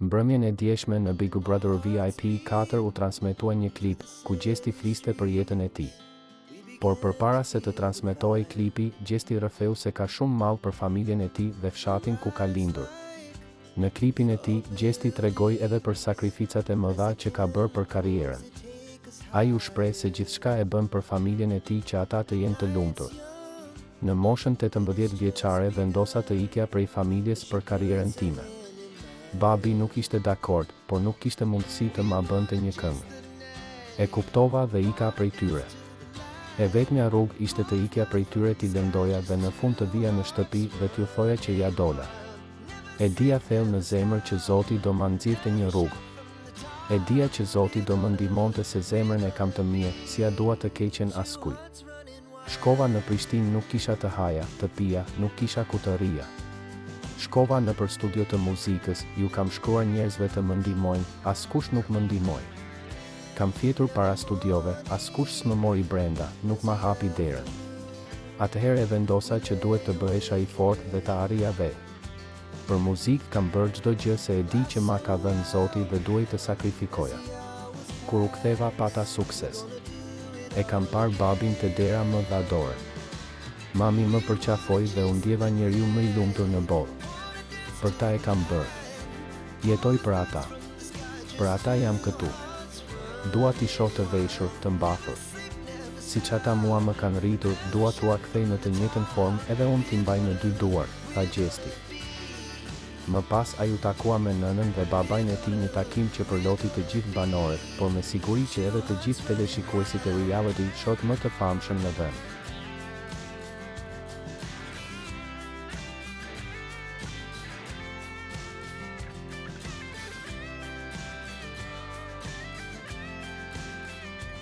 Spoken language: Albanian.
Mbrëmjen e djeshme në Big Brother VIP 4 u transmetua një klip, ku Gjesti fliste për jetën e tij. Por përpara se të transmetohej klipi, Gjesti rrëfeu se ka shumë mall për familjen e tij dhe fshatin ku ka lindur. Në klipin e tij, Gjesti tregoi edhe për sakrificat e mëdha që ka bërë për karrierën. Ai u shpreh se gjithçka e bën për familjen e tij që ata të jenë të lumtur. Në moshën 18 vjeçare vendosa të ikja prej familjes për karrierën time. Babi nuk ishte dakord, por nuk kishte mundësi të ma bënte një këngë. E kuptova dhe ika prej tyre. E vetmja rrugë ishte të ikja prej tyre t'i lëndoja dhe në fund të vija në shtëpi dhe t'ju thoja që ja dola. E dija thellë në zemër që Zoti do ma nxirrte një rrugë. E dija që Zoti do më ndihmonte se zemrën e kam të mirë, si a dua të keqen askujt. Shkova në Prishtinë, nuk kisha të haja, të pija, nuk kisha ku të rija. Shkova në për studio të muzikës, ju kam shkruar njerëzve të më ndihmojnë, askush nuk më ndihmoi. Kam fjetur para studiove, askush s'më mori brenda, nuk ma hapi derën. Atëherë e vendosa që duhet të bëhesha i fortë dhe të arrija vetë. Për muzikë kam bërë çdo gjë se e di që ma ka dhënë Zoti dhe duhet të sakrifikoja. Kur u ktheva pata sukses. E kam parë babin te dera më dha dorë. Mami më përqafoi dhe u ndjeva njeriu më i lumtur në botë. Për ta e kam bërë. Jetoj për ata. Për ata jam këtu. Dua t'i shoh të veshur, të mbathur. Siç ata mua më kanë rritur, dua t'ua kthej në të njëjtën formë edhe unë t'i mbaj në dy duar, tha Gjesti. Më pas ai u takua me nënën dhe babajnë e tij, një takim që përloti të gjithë banorët, por me siguri që edhe të gjithë teleshikuesit e reality show më të famshëm në vend.